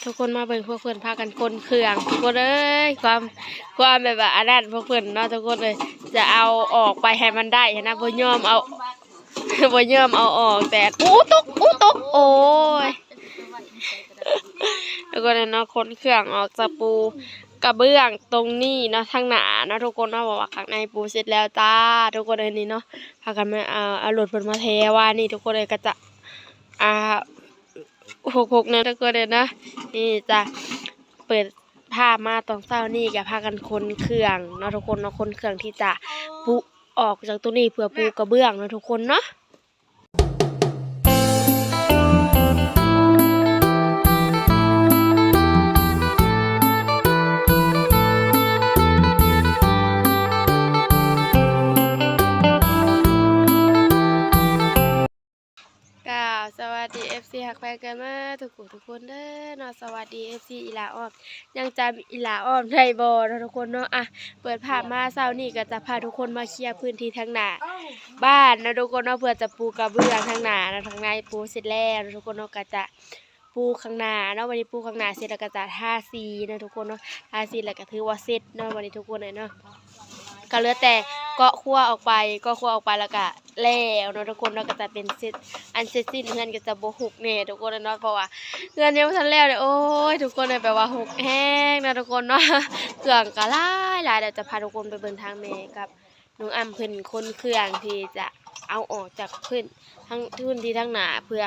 ทุกคนมาเบิ่งพวกเพื่อนพากันคนเครื่องทุกคนเอ้ยความแบบว่าอันนั้นพวกเพื่อนเนาะทุกคนเลยจะเอาออกไปให้มันได้นะบ่ยอมเอาบ่ยอมเอาออกแต่อู้ตกโอ้ยทุกคนเนาะคนเครื่องออกจากปูกระเบื้องตรงนี้เนาะทางหน้าเนาะทุกคนเนาะบอกว่าข้างในปูเสร็จแล้วจ้าทุกคนเลยนี่เนาะพากันมาเอารถเพิ่นมาเทว่านี่ทุกคนเลยก็จะ66เนี่ยทุกคนเลยนะนี่จะเปิดภาพมาตอนเช้านี่กับพากันคนเครื่องเนาะทุกคนเนาะคนเครื่องที่จะปูออกจากตรงนี้เพื่อปูกระเบื้องเนาะทุกคนเนาะสวัสดี FC ฮักแพงกันมาทุกคนเด้อเนาะสวัสดี FC อีหลาอ้อมยังจำอีหลาอ้อมได้บ่เนาะทุกคนเนาะเปิดภาพมาเช้านี้ก็จะพาทุกคนมาเคลียร์พื้นที่ทางหน้าบ้านเนาะทุกคนเนาะเพื่อจะปูกระเบื้องทางหน้าเนาะทางในปูเสร็จแล้วทุกคนเนาะก็จะปูข้างหน้าเนาะวันนี้ปูข้างหน้าเสร็จแล้วก็จะทาสีเนาะทุกคนเนาะทาสีแล้วก็ถือว่าเสร็จเนาะวันนี้ทุกคนเลยเนาะก็เหลือแต่เกาะคั่วออกไปแล้วก็แล้วเนาะทุกคนเนาะก็จะเป็นเสร็จอันเสร็จสิ้นเฮือนก็จะบ่หกแน่ทุกคนเนาะเพราะว่าเฮือนยังบ่ทันแล้วเลยโอ้ยทุกคนเลยแปลว่าหกแห้งนะทุกคนเนาะเครื่องก็หลายเดี๋ยวจะพาทุกคนไปเบิ่งทางแม่กับน้องอ้ำเพิ่นคนเครื่องที่จะเอาออกจากพื้นที่ทั้งหน้าเพื่อ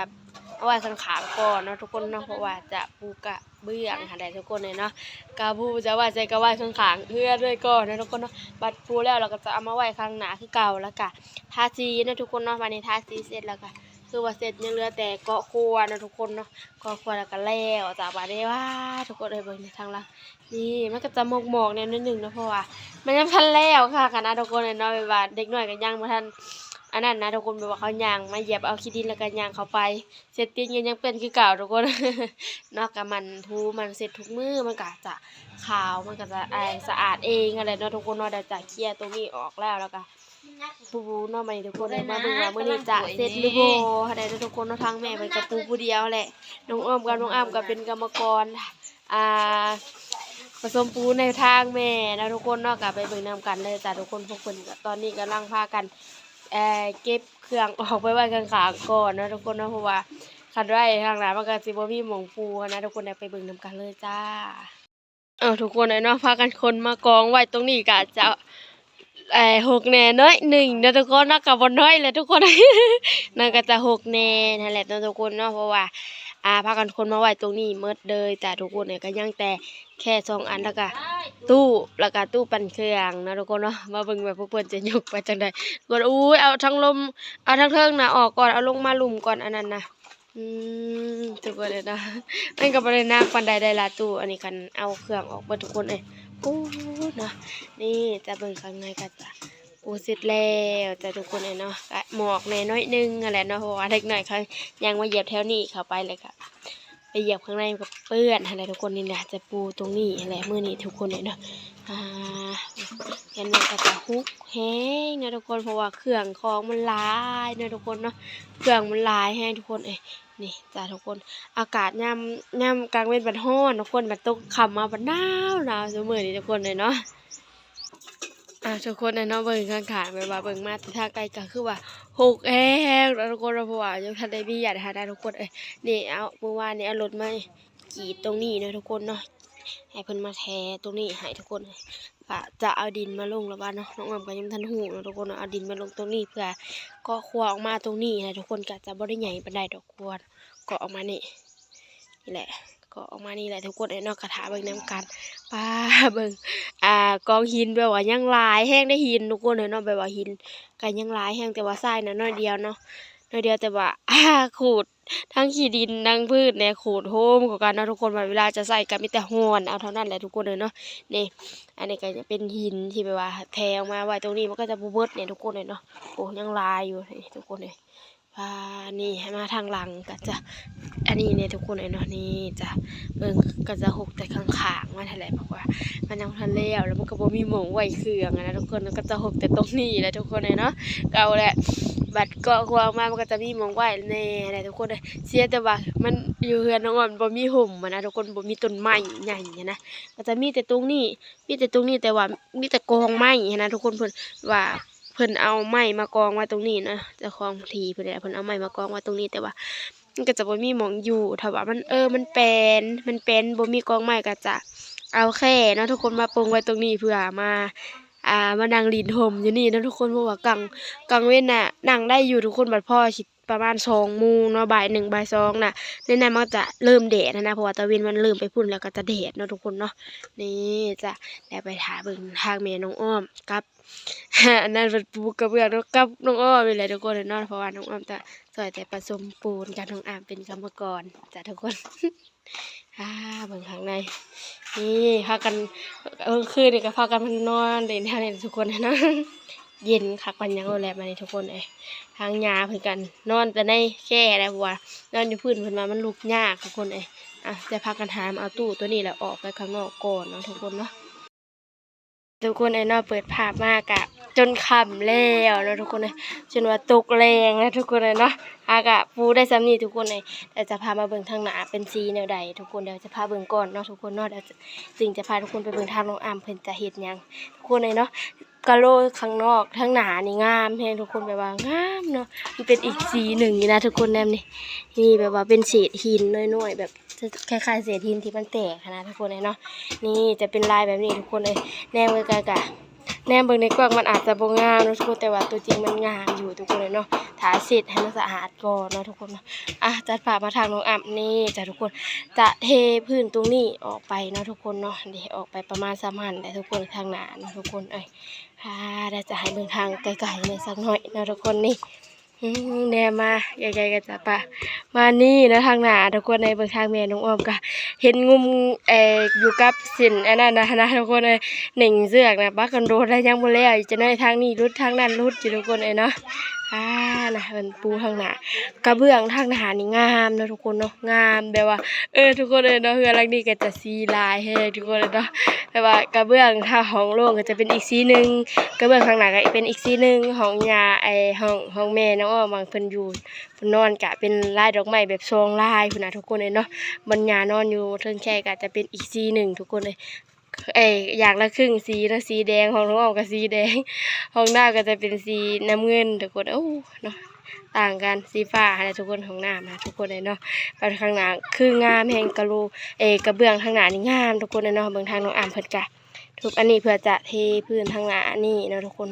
เอาไว้ข้างๆก่อนเนาะทุกคนเนาะเพราะว่าจะปูกระเบื้องค่ะได้ทุกคนเลยเนาะกะปูจะว่าใจก็ไว้ข้างๆเพื่อด้วยก่อนนะทุกคนเนาะบัดปูแล้วเราก็จะเอามาไว้ข้างหน้าคือเก่าแล้วก็ทาสีนะทุกคนเนาะวันนี้ทาสีเสร็จแล้วก็คือว่าเสร็จยังเหลือแต่เกาะครัวนะทุกคนเนาะเกาะครัวแล้วก็แล้วจากบัดนี้ว่าทุกคนเลยเบิ่งทางล่างนี่มันก็จะหมอกๆแนวนิดนึงนะเพราะว่ามันยังทันแล้วค่ะคณะทุกคนเลยเนาะแบบว่าเด็กน้อยก็ยังบ่ทันอันนั้นนะทุกคนแบบว่าเขาย่างมาเหยียบเอาขี้ดินแล้วก็ย่างเข้าไปเสร็จตีนยังเป็นคือเก่าทุกคนนอกจากมันทูมันเสร็จทุกมื้อมันก็จะขาวมันก็จะสะอาดเองอะไรเนาะทุกคนเนาะเดี๋ยวจะเคลียร์ตรงนี้ออกแล้วก็ปูเนาะมาทุกคนเลยมาดูว่ามื้อนี้จะเสร็จหรือบ่ได้ทุกคนเนาะทางแม่เป็นกับปูผู้เดียวแหละน้องอ้อมกับน้องอ้ำก็เป็นกรรมกรผสมปูในทางแม่นะทุกคนเนาะก็ไปเบิ่งนำกันเลยจ้ะทุกคนพวกเพิ่นตอนนี้กำลังพากันเก็บเครื่องออกไปไว้ข้างๆก่อนนะทุกคนนะเพราะว่าคันไว้ทางหน้ามันก็สิบ่มีหม่องปูนะทุกคนได้ไปเบิ่งนำกันเลยจ้าทุกคนเนาะพากันคนมากองไว้ตรงนี้ก็จะหกแหน่น้อยหนึ่งนะทุกคนเนาะก็บ่น้อยเลยทุกคน นั่นก็จะหกแหน่นั่นแหละทุกคนเนาะเพราะว่าพากันคนมาไว้ตรงนี้หมดเลยแต่ทุกคนเนี่ยก็ยังแต่แค่2อันแล้วก็ตู้ปั่นเครื่องนะทุกคนเนาะมาเบิ่งแบบพวกเพิ่นจะยกไปจังได๋กดอุ้ยเอาทั้งลมเอาทั้งเทิงน่ะออกก่อนเอาลงมาลุ่มก่อนอันนั้นนะทุกคนเลยนะมันก็บ่ได้นักปานใดได้ล่ะตู้อันนี้คันเอาเครื่องออกเบิดทุกคนเอ้ยอู้นะนี่จะเบิ่งข้างในก็จะเสร็จแล้วแต่ทุกคนเนาะหมอกแน่น้อยนึงนั่นแหละเนาะเพราะว่าเด็กน้อยเขายังมาเหยียบแถวนี้เข้าไปเลยค่ะไปเหยียบข้างในกับเปื้อนอะไรทุกคนนี่นะจะปูตรงนี้อะไรมื้อนี้ทุกคนเนาะยันมันก็จะฮุกแห้งนะทุกคนเพราะว่าเครื่องของมันหลายนะทุกคนเนาะเครื่องมันหลายแห้งทุกคนนี่จ้าทุกคนอากาศยามกลางเว้นบัดร้อนทุกคนบัดตกค่ำมาบัดหนาวซุมื้อนี้ทุกคนเลยเนาะทุกคนเนาะเบิ่งข้างๆแบบว่าเบิ่งมาทางไกลก็คือว่าหกแห้งแล้วทุกคนเพราะว่ายังทันได้มีญาติหาได้ทุกคนนี่เอาเมื่อวานนี้เอารถมากรีดตรงนี้นะทุกคนเนาะให้เพิ่นมาแทตรงนี้ให้ทุกคนก็จะเอาดินมาลงแล้วบ้านเนาะน้องอ้อมก็ยังทันฮู้เนาะทุกคนเอาดินมาลงตรงนี้เพื่อก็ครัวออกมาตรงนี้นะทุกคนก็จะบ่ได้ใหญ่ปานใดดอกควรก็ออกมานี่แหละก็ออกมานี่แหละทุกคนเนาะกระถาเบิ่งน้ำกันป้าเบิ่งกองหินแบบว่ายังหลายแห้งได้หินทุกคนเนาะแบบว่าหินก็ยังหลายแห้งแต่ว่าทรายน่ะน้อยเดียวเนาะน้อยเดียวแต่ว่าขูดทั้งขี้ดินทั้งพืชเนี่ยขูดโฮมกว่ากันเนาะทุกคนเวลาจะใส่ก็มีแต่ห้อนเอาเท่านั้นแหละทุกคนเนาะนี่อันนี้ก็จะเป็นหินที่แบบว่าแทงมาไว้ตรงนี้มันก็จะบ่เบิดเนี่ยทุกคนเนาะโอ้ยังลายอยู่ทุกคนนี่ให้มาทางหลังก็จะอันนี้เนี่ยทุกคนเนาะนี่จะเบิ่งก็จะหกแต่ข้างๆมันแหละเพราะว่ามันยังทันแล้วมันก็บ่มีหม่องไว้เครื่องนะทุกคนก็จะหกแต่ตรงนี้แหละทุกคนเนาะเก่าแหละ บัดเกาะหัวออกมามันก็จะมีหม้องไว้แน่แหละทุกคนเอ้ยเสียแต่ว่ามันอยู่เฮือนน้องอ้อมบ่มีห่มอะนะทุกคนบ่มีต้นไม้ใหญ่หั้นนะก็จะมีแต่ตรงนี้แต่ว่ามีแต่กองไม้หั้นนะทุกคนเพิ่นว่าเพิ่นเอาไม้มากองไว้ตรงนี้นะเจ้าของที่เพิ่นแหละเพิ่นเอาไม้มากองไว้ตรงนี้แต่ว่ามันก็จะบ่มีหม้องอยู่ถ้าว่ามันมันเป็นบ่มีกองไม้ก็จะเอาแค่เนาะทุกคนมาปลงไว้ตรงนี้เพื่อมานั่งลิ้นห่มอยู่นี่เนาะทุกคนเพราะว่ากลางเว้นน่ะนั่งได้อยู่ทุกคนบัดพอสิประมาณ2โมงเนาะบ่าย1บ่าย2น่ะในนั้นมันก็จะเริ่มแดดนะเพราะว่าตะเวนมันเริ่มไปพุ่นแล้วก็จะแดดเนาะทุกคนเนาะนี่จ้ะแล้วไปท่าเบิ่งทางแม่น้องอ้อมกับ อันนั้นเพิ่นปูกระเบื้องเนาะกับน้องอ้อมนี่แหละทุกคนเนาะเพราะว่าน้องอ้อมจะซอยแต่ผสมปูนกับน้องอามเป็นกรรมกรจ้ะทุกคน เบิ่งข้างในนี่พากันคืนนี่ก็พากันมานอนเล่นแถวนี้ทุกคนเนาะ เย็นคักปันยังเอาแลมานี่ทุกคนเอ้ยทางยาเพิ่นกันนอนแต่ในแค่แล้วเพราะว่านอนอยู่พื้นเพิ่นว่ามันลุกยากทุกคนเอ้ยจะพากันหามเอาตู้ตัวนี้แล้วออกไปข้างนอกก่อนเนาะทุกคนเนาะทุกคนไอ้นอเปิดภาพมากะจนค่ำแล้วเนาะทุกคนเอ้ยจนว่าตกแรงแล้วทุกคนเลยเนาะกะปูได้ซ้ำนี่ทุกคนเลยแต่จะพามาเบิ่งทางหน้าเป็นสีแนวใดทุกคนเดี๋ยวจะพาเบิ่งก่อนเนาะทุกคนเนาะเดี๋ยวจึงจะพาทุกคนไปเบิ่งทางน้องอามเพิ่นจะเฮ็ดหยังทุกคนเลยเนาะกะโลข้างนอกทางหน้านี่งามแฮงทุกคนแบบว่างามเนาะมันเป็นอีกสีหนึ่งนี่นะทุกคนแนมนี่แบบว่าเป็นเศษหินน้อยๆแบบคล้ายๆเศษหินที่มันแตกนะทุกคนเลยเนาะนี่จะเป็นลายแบบนี้ทุกคนเลยแนมไกลๆกะแนมเบิ่งในกล้องมันอาจจะบ่งามเนาะทุกคนแต่ว่าตัวจริงมันงามอยู่ทุกคนเลยเนาะถ้าเสร็จให้มันสะอาดก่อนเนาะทุกคนเนาะจัดฝามาทางน้องอ่ำนี่จ้ะทุกคนจะเทพื้นตรงนี้ออกไปเนาะทุกคนเนาะเดี๋ยวออกไปประมาณ3 หันแต่ทุกคนทางหน้าเนาะทุกคนเอ้ยเดี๋ยวจะให้เบิ่งทางไกลๆเลยสักหน่อยเนาะทุกคนนี่แนมมาไกลๆกันจ้ะป่ะมานี่นะทางหน้าทุกคนในเบิ่งทางแม่น้องอ้อมก็เห็นงุมอยู่กับสินอันนั้นนะทุกคนเลยหนึ่งเสือกนะบักกันโดนได้ยังบ่แล้วจะได้ทางนี้รุดทางนั้นรุดอยู่ทุกคนเลยเนาะนะเป็นปูทางหน้ากระเบื้องทางหน้านี่งามเนาะทุกคนเนาะงามแบบว่าทุกคนเลยเนาะเฮือนหลังนี้ก็จะสีลายให้ทุกคนเลยเนาะแต่ว่ากระเบื้องถ้าห้องโล่งก็จะเป็นอีกสีนึงกระเบื้องทางหน้าก็เป็นอีกสีนึงห้องยาห้องแม่น้องอ้อมบางเพิ่นอยู่เพิ่นนอนก็เป็นลายดอกไม้แบบทรงลายพุ่นน่ะทุกคนเลยเนาะบรรยานอนอยู่เทิงแค่ก็จะเป็นอีกสีนึงทุกคนเลยอย่างละครึ่งสีนะสีแดงของน้องอ้อมกับสีแดงห้องหน้าก็จะเป็นสีน้ำเงินทุกคนเนาะต่างกันสีฟ้านะทุกคนของหน้านะทุกคนเลยเนาะไปข้างหน้าคืองามแห่งกระกระเบื้องทางหน้านี่งามทุกคนเลยเนาะเบื้องทางน้องอ่ำเพิ่นกะทุกอันนี้เพื่อจะเทพื้นทางหน้านี่เนาะทุกคน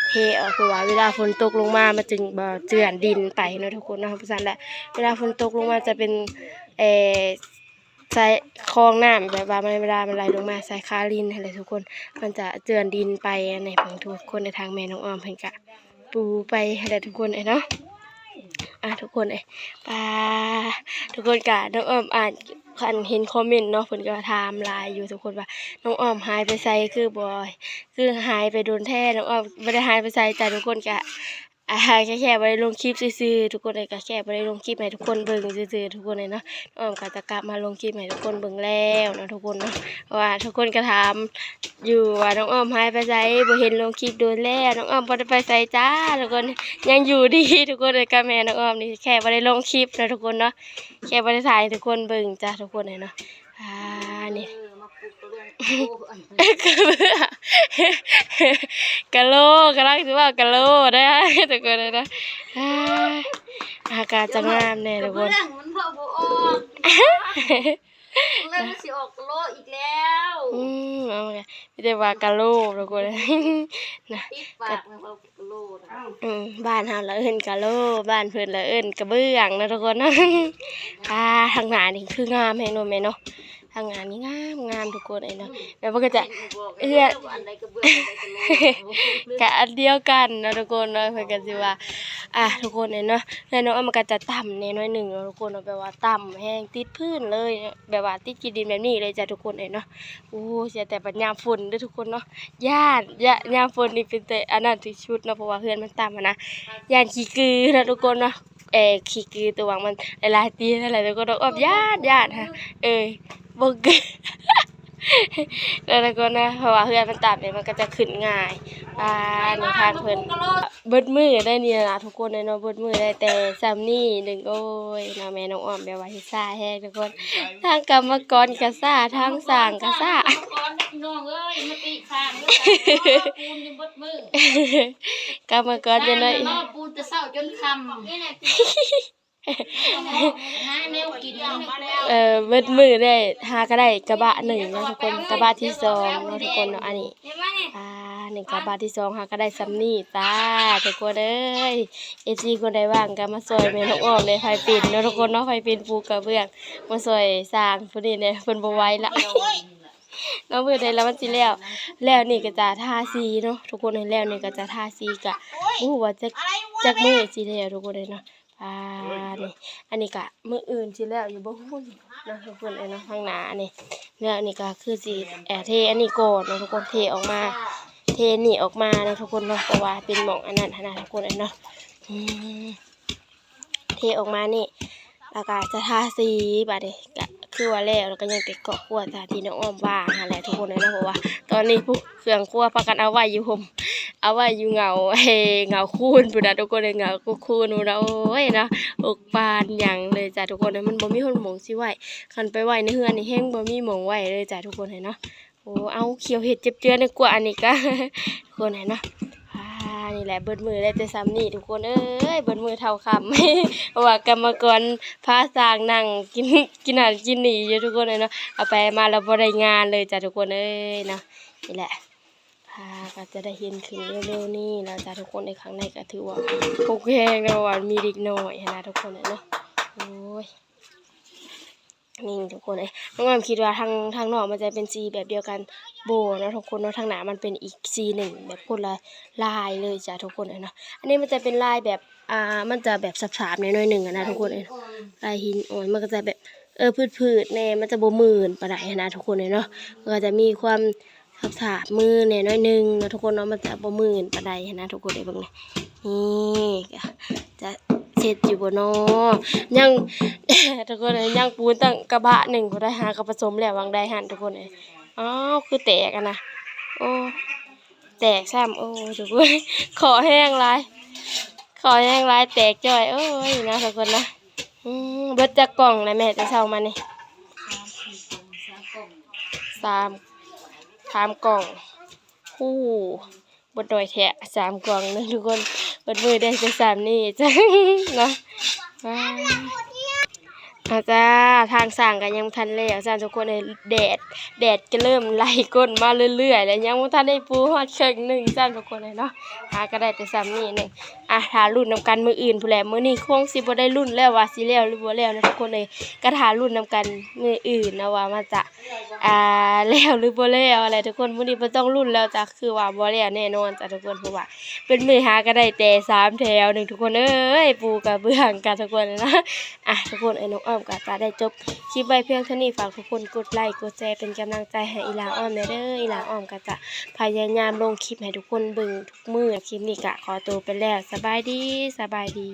เทออกเพราะว่าเวลาฝนตกลงมามันจึงบ่เจือนดินไปเนาะทุกคนเนาะเพราะฉะนั้นแหละเวลาฝนตกลงมาจะเป็นใส่คลองน้ำแบบว่าเวลามันไหลลงมาใส่คาลินอะไรทุกคนมันจะเจือนดินไปในเพิ่งทุกคนในทางแม่น้องอ้อมเพิ่นกะปูไปอะไรทุกคนเนาะทุกคนทุกคนกะน้องอ้อมคันเห็นคอมเมนต์เนาะเพิ่นก็ถามหลายอยู่ทุกคนว่าน้องอ้อมหายไปไสคือหายไปโดนแท้น้องอ้อมบ่ได้หายไปไสแต่ทุกคนกะแค่บ่ได้ลงคลิปซื่อๆทุกคนเลยก็แค่บ่ได้ลงคลิปให้ทุกคนเบิ่งซื่อๆทุกคนเลยเนาะน้องอ้อมก็จะกลับมาลงคลิปให้ทุกคนเบิ่งแล้วเนาะทุกคนเนาะเพราะว่าทุกคนก็ถามอยู่ว่าน้องอ้อมหายไปไสบ่เห็นลงคลิปโดนแล้วน้องอ้อมบ่ได้ไปไสจ้าทุกคนยังอยู่ดีทุกคนเลยกับแม่น้องอ้อมนี่แค่บ่ได้ลงคลิปนะทุกคนเนาะแค่บ่ได้ถ่ายให้ทุกคนเบิ่งจ้าทุกคนเลยเนาะนี่กะโลกำลังสิว่ากะโลได้ทุกคนเลยนะอากาศจะงามแน่ทุกคนมันพอบ่ออกแล้วมันสิออกกะโลอีกแล้วเอาไงไม่ได้ว่ากะโลทุกคนเลยนะ ปิดปากมันเอากะโลนะบ้านเฮาละเอิ้นกะโลบ้านเพิ่นละเอิ้นกระเบื้องนะทุกคนนะทางหน้านี่คืองามแฮงเนาะแม่เนาะทางงานนี้งามทุกคนเลยเนาะแล้วมันก็จะอันใดกระเบื้องอันใดกะโลกะอันเดียวกันนะทุกคนเนาะเพิ่นก็สิว่าทุกคนเนาะแล้วน้องมันก็จะต่ำแน่น้อยหนึ่งเนาะทุกคนเนาะแบบว่าต่ำแห้งติดพื้นเลยแบบว่าติดขี้ดินแบบนี้เลยจ้ะทุกคนเนาะเสียแต่ปัญญามฝนเด้อทุกคนเนาะยามฝนนี่เป็นแต่อันนั้นที่ชุดเนาะเพราะว่าเฮือนมันต่ำนะย่านขี้กือนะทุกคนเนาะขี้กือตัววังมันหลายๆตีนั่นแหละทุกคนเนาะย่านฮะบ่ก แล้วก็นะเพราะว่าเฮือนมันตัดเนี่ยมันก็จะขึ้นง่ายในทางเพิ่นเบิดมือได้นี่ล่ะทุกคนเลยเนาะเบิดมือได้แต่ซ้ำนี่หนึ่งโอ้ยน้าแม่น้องอ้อมแบบว่าเฮ็ดซ่าแฮงทุกคนทางกรรมกรก็ซ่าทางสร้างก็ซ่า ก่อนพี่น้องเอ้ยมาติข้างแล้วปูนอยู่เบิดมือก รรมกรจะน้อย เนาะปูนจะเศร้าจนค่ำนี่แหละหาแนวกินมาแล้ว เบิดมือได้หาก็ได้กระบะหนึ่งเนาะทุกคนกระบะที่สองเนาะทุกคนเนาะอันนี้หนึ่งกระบะที่สองหาก็ได้ซัมนี่จ้าทุกคนเอ้ยFCคนใดว่างก็มาซอยแม่น้องอ้อมเลยไฟปิ่นเนาะทุกคนเนาะไฟปิ่นปูกระเบื้องมาซอยสร้างผู้นี้เนี่ยเพิ่นบ่ไหวละเนาะมื้อใดแล้วมันสิแล้วนี่ก็จะทาสีเนาะทุกคนเห็นแล้วนี่ก็จะทาสีกะบ่ฮู้ว่าจักมื้อสิแล้วทุกคนเลยเนาะนี่อันนี้ก็มื้ออื่นสิแล้วอยู่บ่ฮู้เนาะทุกคนเอ้ยเนาะข้างหน้านี่แล้วนี่ก็คือสิเทอันนี้ก่อนเนาะทุกคนเทออกมาเทนี่ออกมาเนาะทุกคนเนาะเพราะว่าเป็นหม่องอันนั้นหั่นน่ะทุกคนเอ้ยเนาะเทออกมานี่แล้วก็จะทาสีบัดนี้ก็คือว่าแล้วก็ยังแต่เกาะครัวตาที่น้องอ้อมว่าหั่นแหละทุกคนเอ้ยเนาะเพราะว่าตอนนี้ผู้เครื่องครัวพากันเอาไว้อยู่ห่มเอาไว้อยู่เหงาเหงาคูนพุ่นน่ะทุกคนเอ้ยเหงาคูนพุ่นน่ะโอ้ยเนาะอกปานหยังเลยจ้ะทุกคนเอ้ยมันบ่มีคนหม้องสิไว้คันไปไว้ในเฮือนนี่แฮงบ่มีหม้องไว้เลยจ้ะทุกคนเอ้ยเนาะโอ้เอาเขียวเห็ดเจ็บเจือนกว่าอันนี้ก็ทุกคนเอ้ยเนาะนี่แหละเบิดมือได้แต่ซ้ำนี่ทุกคนเอ้ยเบิดมือเท่าคำ เพราะว่ากรรมกรพาสร้างนั่งกินอาหารกินหนีอยู่ทุกคนเลยเนาะเอาไปมาแล้วบ่ได้งานเลยจ้ะทุกคนเอ้ยเนาะนี่แหละก็จะได้เห็นขึ้นเร็วๆนี่แล้วจ้ะทุกคนในครั้งในก็ถือว่าโอเคแล้วว่ามีเด็กน้อยนะทุกคนเลยเนาะโอ้ยนี่ทุกคนเลยน้องอามคิดว่าทางนอกมันจะเป็นสีแบบเดียวกันโบเนาะทุกคนเนาะทางหน้ามันเป็นอีกสีหนึ่งแบบคนละลายเลยจ้ะทุกคนเลยเนาะอันนี้มันจะเป็นลายแบบมันจะแบบสาบๆหน่อยๆหนึ่งนะทุกคนเลยลายหินอ่อนมันก็จะแบบพืดๆแน่มันจะบ่มื่นปานใดนะทุกคนเลยเนาะมันก็จะมีความสาบๆมือแน่น้อยหนึงนะทุกคนเนาะมันจะบ่มื่นปานใดนะทุกคนเลยเบิ่งนี่จะเสร็จอยู่บ่เนาะยัง ทุกคนเลยยังปูนตั้งกระบะหนึ่งบ่ได้หากระผสมแล้ววางได้หั่นทุกคนเลยอ้าวคือแตกอะนะโอ้แตกซ้ำโอ้ทุกคน ขอแห้งหลายแตกจ้อยโอ้ยนะทุกคนนะเบิดจักกล่องเลยแม่จะเช่ามานี่สามกล่องคู่บดดอยแทะ3 กล่องนะทุกคนเบิดมือได้จะ3นี่จ้ะ เนาะอาจ้าทางสร้างกันยังทันแล้วจ้าทุกคนเลยแดดก็เริ่มไล่ก้นมาเรื่อยๆแล้วยังบ่ทันได้ปูฮอดครึ่งหนึงจ้าทุกคนเลยเนาะหาก็ได้แต่ซ้ำนี่นึงถ้ารุ่นนำกันมื้ออื่นพุ่นแหละมื้อนี้คงสิบ่ได้รุ่นแล้วว่าสิแล้วหรือบ่แล้วนะทุกคนเลยก็ถ้ารุ่นนำกันมื้ออื่นนะว่ามันจะแล้วหรือบ่แล้วอะไรทุกคนมื้อนี้บ่ต้องรุ่นแล้วจ้ะคือว่าบ่แล้วแน่นอนจ้ะทุกคนเพราะว่าเป็นมื้อหาก็ได้แต่3 แถวนึงทุกคนเอ้ยปูกระเบื้องกันทุกคนนะทุกคนน้องอ้อมก็จะได้จบคลิปไว้เพียงเท่านี้ฝากทุกคนกดไลค์กดแชร์เป็นกำลังใจให้อีหลาอ้อมเด้ออีหลาอ้อมก็จะพยายามลงคลิปให้ทุกคนเบิ่งทุกมื้อคลิปนี้ก็ขอตัวไปแล้วสบายดี